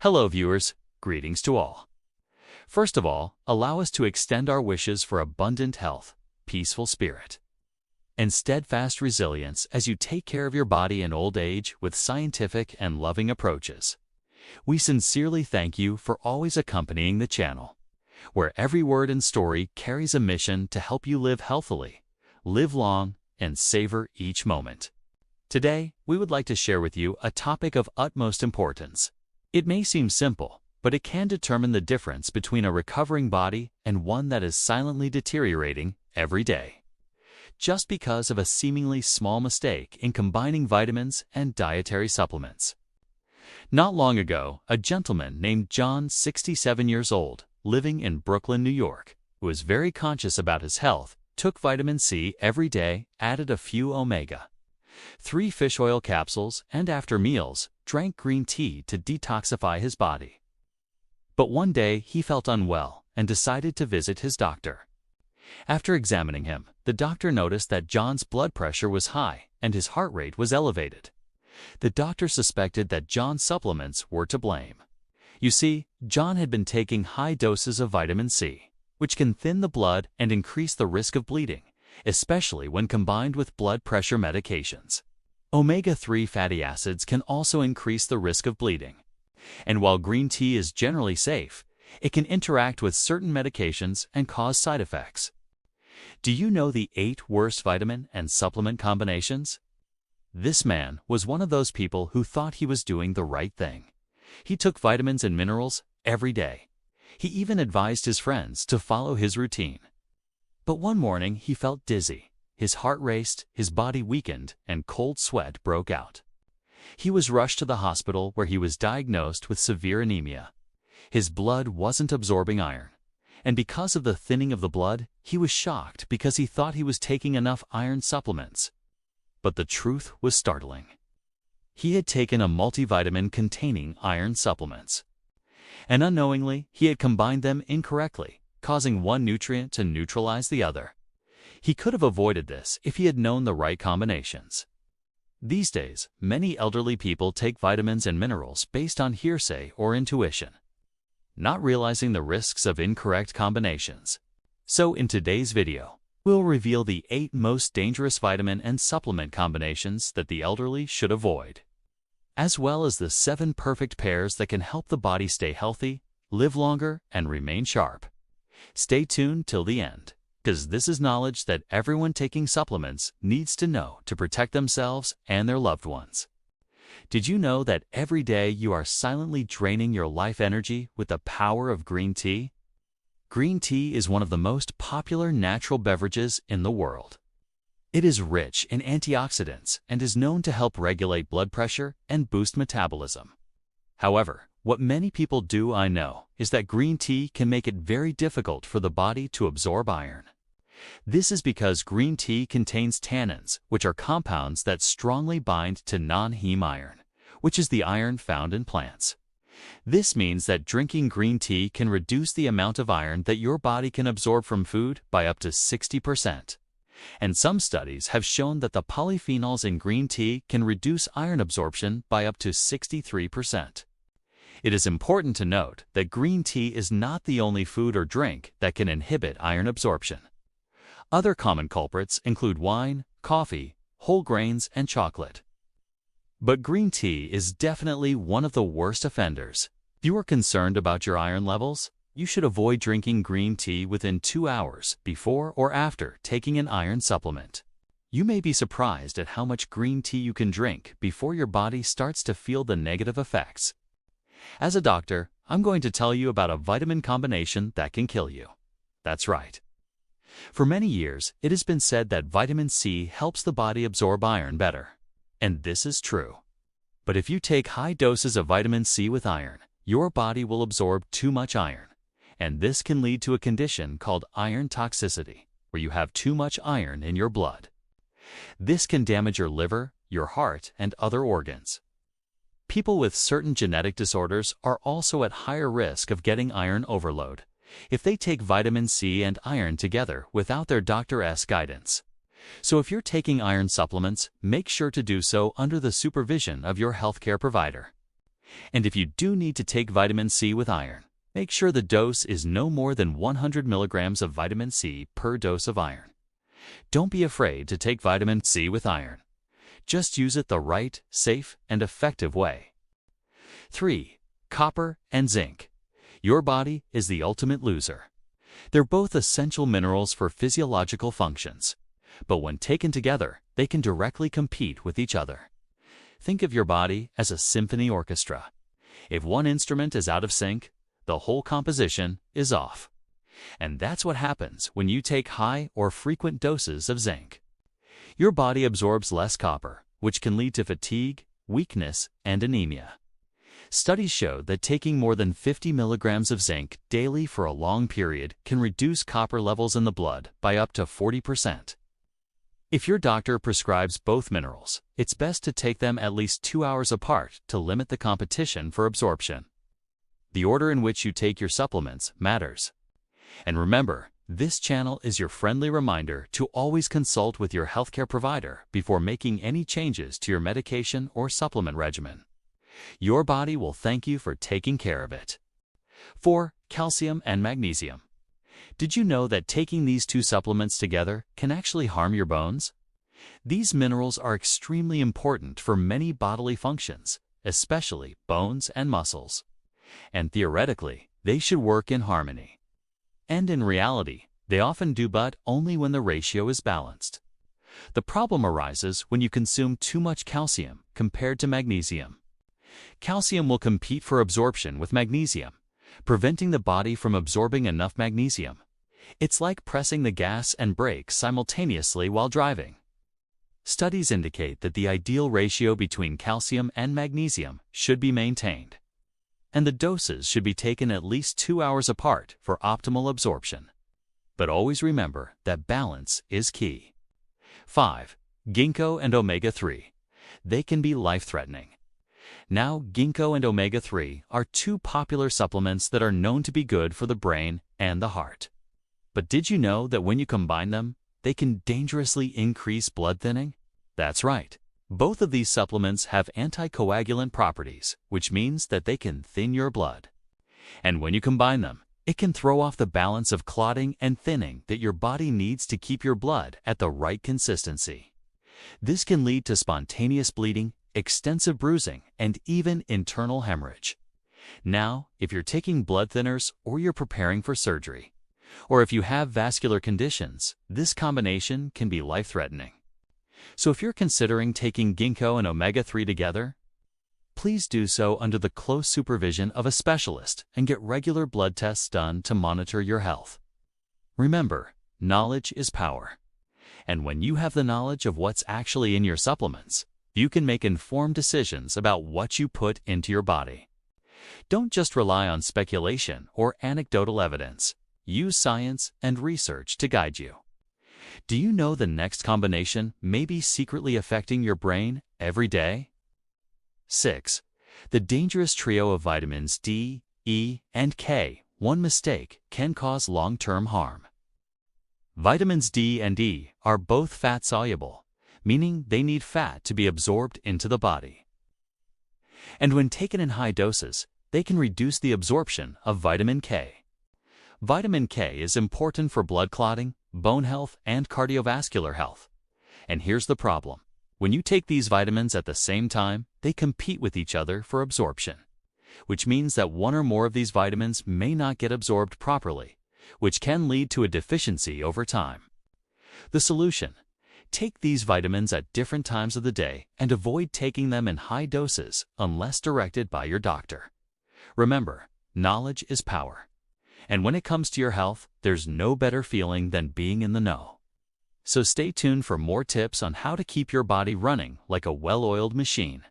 Hello viewers, greetings to all. First of all, allow us to extend our wishes for abundant health, peaceful spirit, and steadfast resilience as you take care of your body in old age with scientific and loving approaches. We sincerely thank you for always accompanying the channel, where every word and story carries a mission to help you live healthily, live long, and savor each moment. Today, we would like to share with you a topic of utmost importance. It may seem simple, but it can determine the difference between a recovering body and one that is silently deteriorating every day, just because of a seemingly small mistake in combining vitamins and dietary supplements. Not long ago, a gentleman named John, 67 years old, living in Brooklyn, New York, who was very conscious about his health, took vitamin C every day, added a few omega-3 fish oil capsules, and after meals, drank green tea to detoxify his body. But one day he felt unwell and decided to visit his doctor. After examining him, the doctor noticed that John's blood pressure was high and his heart rate was elevated. The doctor suspected that John's supplements were to blame. You see, John had been taking high doses of vitamin C, which can thin the blood and increase the risk of bleeding, especially when combined with blood pressure medications. Omega-3 fatty acids can also increase the risk of bleeding. And while green tea is generally safe, it can interact with certain medications and cause side effects. Do you know the 8 worst vitamin and supplement combinations? This man was one of those people who thought he was doing the right thing. He took vitamins and minerals every day. He even advised his friends to follow his routine. But one morning he felt dizzy. His heart raced, his body weakened, and cold sweat broke out. He was rushed to the hospital where he was diagnosed with severe anemia. His blood wasn't absorbing iron, and because of the thinning of the blood, he was shocked because he thought he was taking enough iron supplements. But the truth was startling. He had taken a multivitamin containing iron supplements, and unknowingly, he had combined them incorrectly, causing one nutrient to neutralize the other. He could have avoided this if he had known the right combinations. These days, many elderly people take vitamins and minerals based on hearsay or intuition, not realizing the risks of incorrect combinations. So in today's video, we'll reveal the 8 most dangerous vitamin and supplement combinations that the elderly should avoid, as well as the 7 perfect pairs that can help the body stay healthy, live longer, and remain sharp. Stay tuned till the end, because this is knowledge that everyone taking supplements needs to know to protect themselves and their loved ones. Did you know that every day you are silently draining your life energy with the power of green tea? Green tea is one of the most popular natural beverages in the world. It is rich in antioxidants and is known to help regulate blood pressure and boost metabolism. However, what many people do know is that green tea can make it very difficult for the body to absorb iron. This is because green tea contains tannins, which are compounds that strongly bind to non-heme iron, which is the iron found in plants. This means that drinking green tea can reduce the amount of iron that your body can absorb from food by up to 60%. And some studies have shown that the polyphenols in green tea can reduce iron absorption by up to 63%. It is important to note that green tea is not the only food or drink that can inhibit iron absorption. Other common culprits include wine, coffee, whole grains, and chocolate. But green tea is definitely one of the worst offenders. If you are concerned about your iron levels, you should avoid drinking green tea within 2 hours before or after taking an iron supplement. You may be surprised at how much green tea you can drink before your body starts to feel the negative effects. As a doctor, I'm going to tell you about a vitamin combination that can kill you. That's right. For many years, it has been said that vitamin C helps the body absorb iron better. And this is true. But if you take high doses of vitamin C with iron, your body will absorb too much iron. And this can lead to a condition called iron toxicity, where you have too much iron in your blood. This can damage your liver, your heart, and other organs. People with certain genetic disorders are also at higher risk of getting iron overload if they take vitamin C and iron together without their doctor's guidance. So if you're taking iron supplements, make sure to do so under the supervision of your healthcare provider. And if you do need to take vitamin C with iron, make sure the dose is no more than 100 milligrams of vitamin C per dose of iron. Don't be afraid to take vitamin C with iron. Just use it the right, safe, and effective way. 3. Copper and zinc. Your body is the ultimate loser. They're both essential minerals for physiological functions, but when taken together, they can directly compete with each other. Think of your body as a symphony orchestra. If one instrument is out of sync, the whole composition is off. And that's what happens when you take high or frequent doses of zinc. Your body absorbs less copper, which can lead to fatigue, weakness, and anemia. Studies show that taking more than 50 milligrams of zinc daily for a long period can reduce copper levels in the blood by up to 40%. If your doctor prescribes both minerals, it's best to take them at least 2 hours apart to limit the competition for absorption. The order in which you take your supplements matters. And remember, this channel is your friendly reminder to always consult with your healthcare provider before making any changes to your medication or supplement regimen. Your body will thank you for taking care of it. 4. Calcium and magnesium. Did you know that taking these two supplements together can actually harm your bones? These minerals are extremely important for many bodily functions, especially bones and muscles. And theoretically, they should work in harmony. And in reality, they often do, but only when the ratio is balanced. The problem arises when you consume too much calcium compared to magnesium. Calcium will compete for absorption with magnesium, preventing the body from absorbing enough magnesium. It's like pressing the gas and brakes simultaneously while driving. Studies indicate that the ideal ratio between calcium and magnesium should be maintained, and the doses should be taken at least 2 hours apart for optimal absorption. But always remember that balance is key. 5. Ginkgo and omega-3. They can be life-threatening. Now, ginkgo and omega-3 are two popular supplements that are known to be good for the brain and the heart. But did you know that when you combine them, they can dangerously increase blood thinning? That's right. Both of these supplements have anticoagulant properties, which means that they can thin your blood. And when you combine them, it can throw off the balance of clotting and thinning that your body needs to keep your blood at the right consistency. This can lead to spontaneous bleeding, extensive bruising, and even internal hemorrhage. Now, if you're taking blood thinners or you're preparing for surgery, or if you have vascular conditions, this combination can be life-threatening. So if you're considering taking ginkgo and omega-3 together, please do so under the close supervision of a specialist and get regular blood tests done to monitor your health. Remember, knowledge is power. And when you have the knowledge of what's actually in your supplements, you can make informed decisions about what you put into your body. Don't just rely on speculation or anecdotal evidence. Use science and research to guide you. Do you know the next combination may be secretly affecting your brain every day? 6. The dangerous trio of vitamins D, E, and K. One mistake can cause long-term harm. Vitamins D and E are both fat-soluble, meaning they need fat to be absorbed into the body. And when taken in high doses, they can reduce the absorption of vitamin K. Vitamin K is important for blood clotting, bone health, and cardiovascular health. And here's the problem. When you take these vitamins at the same time, they compete with each other for absorption, which means that one or more of these vitamins may not get absorbed properly, which can lead to a deficiency over time. The solution: take these vitamins at different times of the day and avoid taking them in high doses unless directed by your doctor. Remember, knowledge is power. And when it comes to your health, there's no better feeling than being in the know. So stay tuned for more tips on how to keep your body running like a well-oiled machine.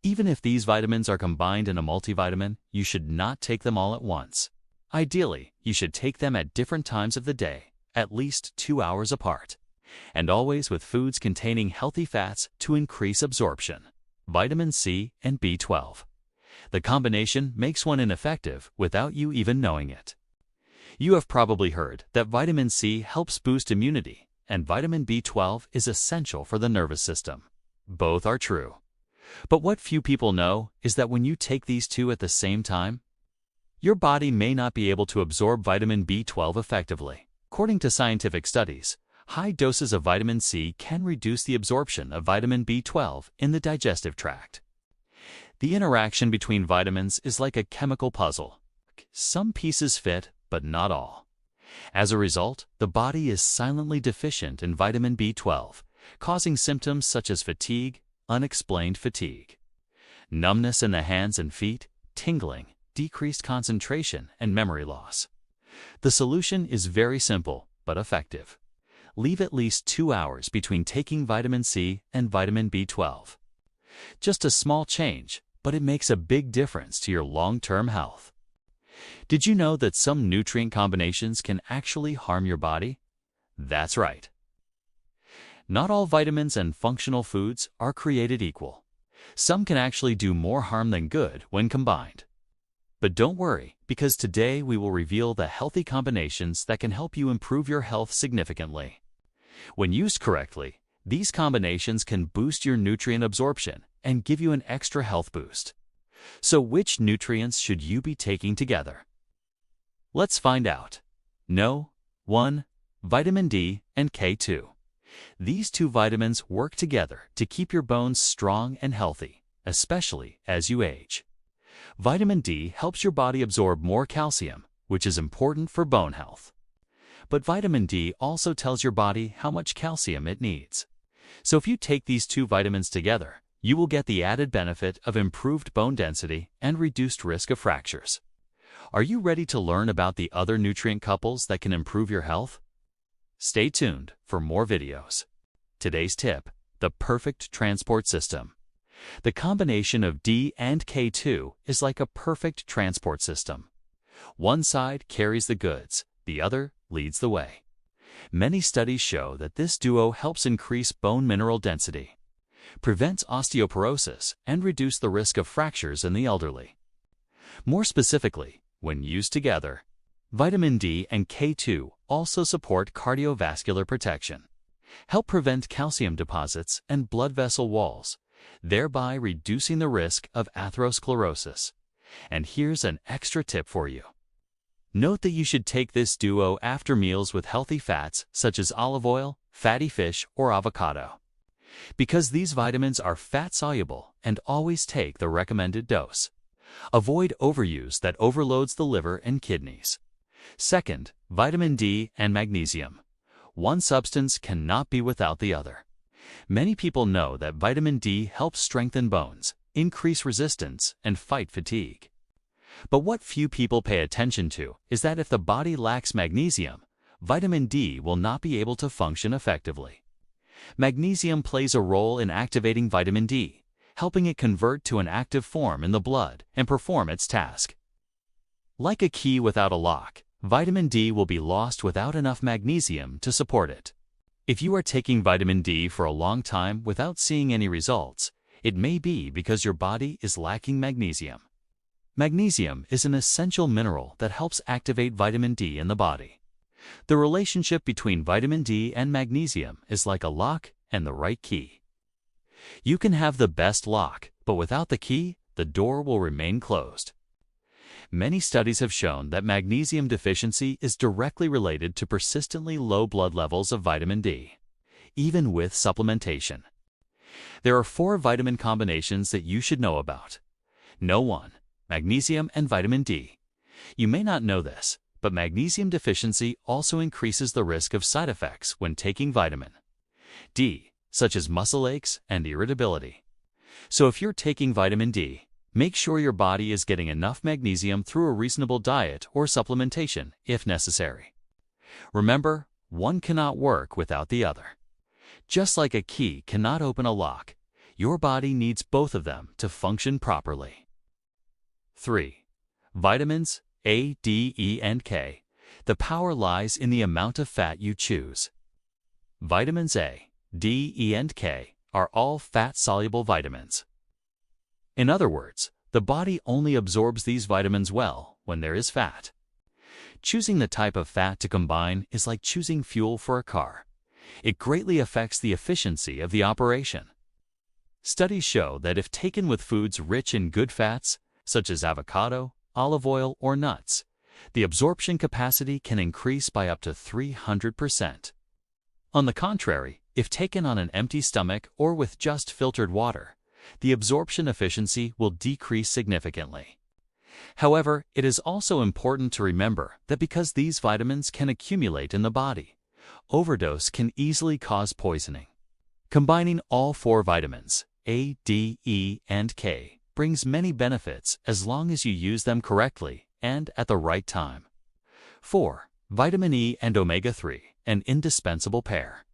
Even if these vitamins are combined in a multivitamin, you should not take them all at once. Ideally, you should take them at different times of the day, at least 2 hours apart. And always with foods containing healthy fats to increase absorption. Vitamin C and B12. The combination makes one ineffective without you even knowing it. You have probably heard that vitamin C helps boost immunity, and vitamin B12 is essential for the nervous system. Both are true. But what few people know is that when you take these two at the same time, your body may not be able to absorb vitamin B12 effectively. According to scientific studies, high doses of vitamin C can reduce the absorption of vitamin B12 in the digestive tract. The interaction between vitamins is like a chemical puzzle. Some pieces fit, but not all. As a result, the body is silently deficient in vitamin B12, causing symptoms such as fatigue, unexplained fatigue, numbness in the hands and feet, tingling, decreased concentration, and memory loss. The solution is very simple but effective. Leave at least 2 hours between taking vitamin C and vitamin B12. Just a small change, but it makes a big difference to your long-term health. Did you know that some nutrient combinations can actually harm your body? That's right. Not all vitamins and functional foods are created equal. Some can actually do more harm than good when combined. But don't worry, because today we will reveal the healthy combinations that can help you improve your health significantly. When used correctly, these combinations can boost your nutrient absorption and give you an extra health boost. So which nutrients should you be taking together? Let's find out. No. 1. Vitamin D and K2. These two vitamins work together to keep your bones strong and healthy, especially as you age. Vitamin D helps your body absorb more calcium, which is important for bone health. But vitamin D also tells your body how much calcium it needs. So if you take these two vitamins together, you will get the added benefit of improved bone density and reduced risk of fractures. Are you ready to learn about the other nutrient couples that can improve your health? Stay tuned for more videos. Today's tip: the perfect transport system. The combination of D and K2 is like a perfect transport system. One side carries the goods, the other leads the way. Many studies show that this duo helps increase bone mineral density, prevents osteoporosis, and reduce the risk of fractures in the elderly. More specifically, when used together, vitamin D and K2 also support cardiovascular protection, help prevent calcium deposits and blood vessel walls, thereby reducing the risk of atherosclerosis. And here's an extra tip for you. Note that you should take this duo after meals with healthy fats such as olive oil, fatty fish, or avocado, because these vitamins are fat-soluble and always take the recommended dose. Avoid overuse that overloads the liver and kidneys. Second, vitamin D and magnesium. One substance cannot be without the other. Many people know that vitamin D helps strengthen bones, increase resistance, and fight fatigue. But what few people pay attention to is that if the body lacks magnesium, vitamin D will not be able to function effectively. Magnesium plays a role in activating vitamin D, helping it convert to an active form in the blood and perform its task. Like a key without a lock, vitamin D will be lost without enough magnesium to support it. If you are taking vitamin D for a long time without seeing any results, it may be because your body is lacking magnesium. Magnesium is an essential mineral that helps activate vitamin D in the body. The relationship between vitamin D and magnesium is like a lock and the right key. You can have the best lock, but without the key, the door will remain closed. Many studies have shown that magnesium deficiency is directly related to persistently low blood levels of vitamin D, even with supplementation. There are 4 vitamin combinations that you should know about. No. 1. Magnesium and vitamin D. You may not know this, but magnesium deficiency also increases the risk of side effects when taking vitamin D, such as muscle aches and irritability. So if you're taking vitamin D, make sure your body is getting enough magnesium through a reasonable diet or supplementation if necessary. Remember, one cannot work without the other. Just like a key cannot open a lock, your body needs both of them to function properly. 3. Vitamins A, D, E, and K. The power lies in the amount of fat you choose. Vitamins A, D, E, and K are all fat-soluble vitamins. In other words, the body only absorbs these vitamins well when there is fat. Choosing the type of fat to combine is like choosing fuel for a car. It greatly affects the efficiency of the operation. Studies show that if taken with foods rich in good fats, such as avocado, olive oil, or nuts, the absorption capacity can increase by up to 300%. On the contrary, if taken on an empty stomach or with just filtered water, the absorption efficiency will decrease significantly. However, it is also important to remember that because these vitamins can accumulate in the body, overdose can easily cause poisoning. Combining all 4 vitamins, A, D, E, and K, brings many benefits as long as you use them correctly and at the right time. 4. Vitamin E and omega-3, an indispensable pair.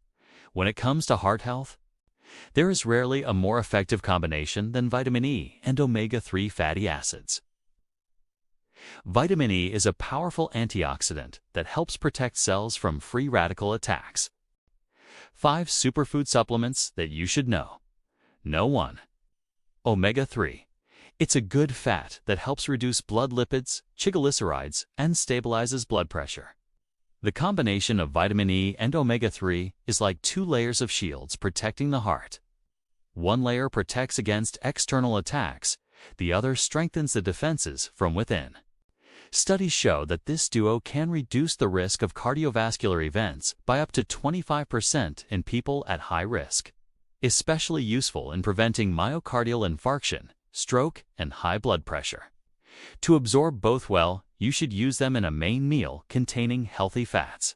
When it comes to heart health, there is rarely a more effective combination than vitamin E and omega-3 fatty acids. Vitamin E is a powerful antioxidant that helps protect cells from free radical attacks. 5 superfood supplements that you should know. No. 1. Omega-3. It's a good fat that helps reduce blood lipids, triglycerides, and stabilizes blood pressure. The combination of vitamin E and omega-3 is like 2 layers of shields protecting the heart. One layer protects against external attacks, the other strengthens the defenses from within. Studies show that this duo can reduce the risk of cardiovascular events by up to 25% in people at high risk, especially useful in preventing myocardial infarction, stroke, and high blood pressure. To absorb both well, you should use them in a main meal containing healthy fats.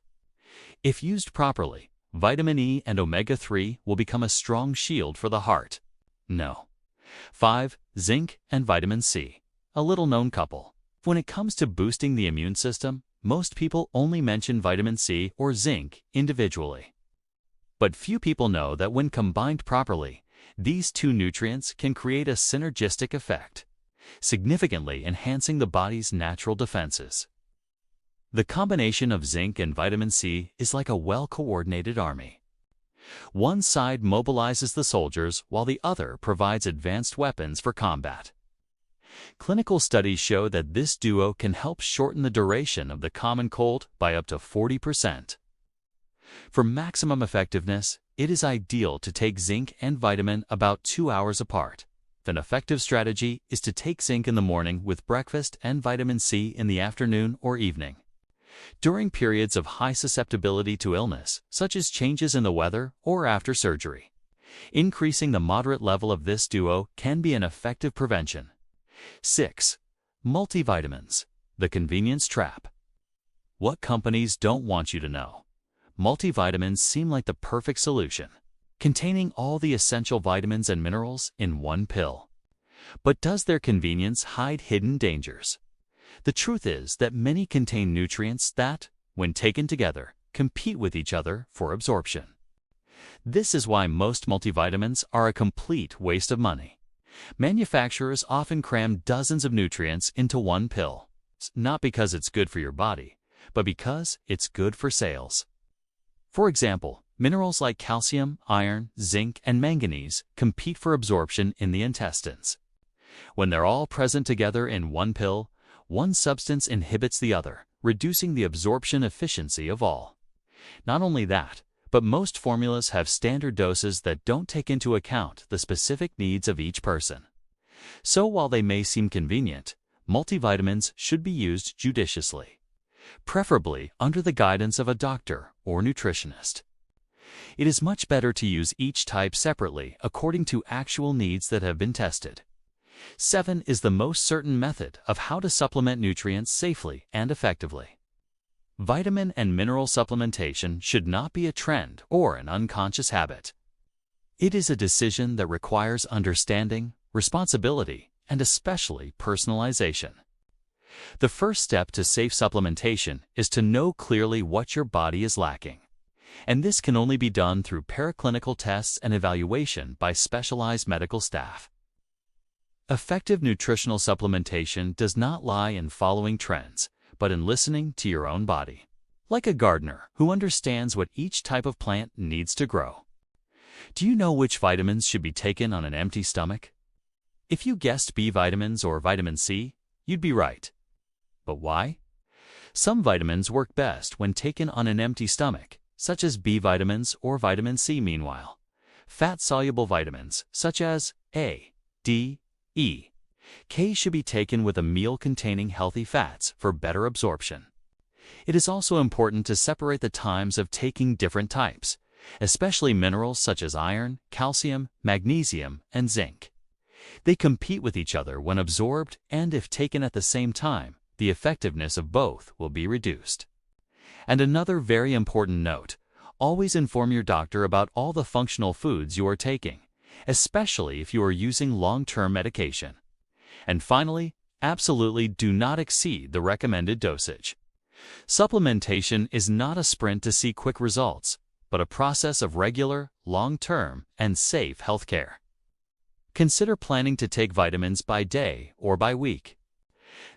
If used properly, vitamin E and omega-3 will become a strong shield for the heart. No. 5. Zinc and vitamin C, a little-known couple. When it comes to boosting the immune system, most people only mention vitamin C or zinc individually. But few people know that when combined properly, these 2 nutrients can create a synergistic effect, significantly enhancing the body's natural defenses. The combination of zinc and vitamin C is like a well-coordinated army. One side mobilizes the soldiers while the other provides advanced weapons for combat. Clinical studies show that this duo can help shorten the duration of the common cold by up to 40%. For maximum effectiveness, it is ideal to take zinc and vitamin about 2 hours apart. An effective strategy is to take zinc in the morning with breakfast and vitamin C in the afternoon or evening. During periods of high susceptibility to illness, such as changes in the weather or after surgery, increasing the moderate level of this duo can be an effective prevention. 6. Multivitamins, the convenience trap. What companies don't want you to know? Multivitamins seem like the perfect solution, containing all the essential vitamins and minerals in one pill. But does their convenience hide hidden dangers? The truth is that many contain nutrients that, when taken together, compete with each other for absorption. This is why most multivitamins are a complete waste of money. Manufacturers often cram dozens of nutrients into one pill, not because it's good for your body, but because it's good for sales. For example, minerals like calcium, iron, zinc, and manganese compete for absorption in the intestines. When they're all present together in one pill, one substance inhibits the other, reducing the absorption efficiency of all. Not only that, but most formulas have standard doses that don't take into account the specific needs of each person. So while they may seem convenient, multivitamins should be used judiciously, preferably under the guidance of a doctor or nutritionist. It is much better to use each type separately according to actual needs that have been tested. 7 is the most certain method of how to supplement nutrients safely and effectively. Vitamin and mineral supplementation should not be a trend or an unconscious habit. It is a decision that requires understanding, responsibility, and especially personalization. The first step to safe supplementation is to know clearly what your body is lacking. And this can only be done through paraclinical tests and evaluation by specialized medical staff. Effective nutritional supplementation does not lie in following trends, but in listening to your own body. Like a gardener who understands what each type of plant needs to grow. Do you know which vitamins should be taken on an empty stomach? If you guessed B vitamins or vitamin C, you'd be right. But why? Some vitamins work best when taken on an empty stomach, such as B vitamins or vitamin C. Meanwhile, Fat-soluble vitamins, such as A, D, E, K should be taken with a meal containing healthy fats for better absorption. It is also important to separate the times of taking different types, especially minerals such as iron, calcium, magnesium, and zinc. They compete with each other when absorbed, and if taken at the same time, the effectiveness of both will be reduced. And another very important note, always inform your doctor about all the functional foods you are taking, especially if you are using long-term medication. And finally, absolutely do not exceed the recommended dosage. Supplementation is not a sprint to see quick results, but a process of regular, long-term, and safe healthcare. Consider planning to take vitamins by day or by week.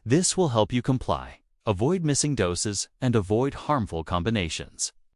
This will help you comply, avoid missing doses, and avoid harmful combinations.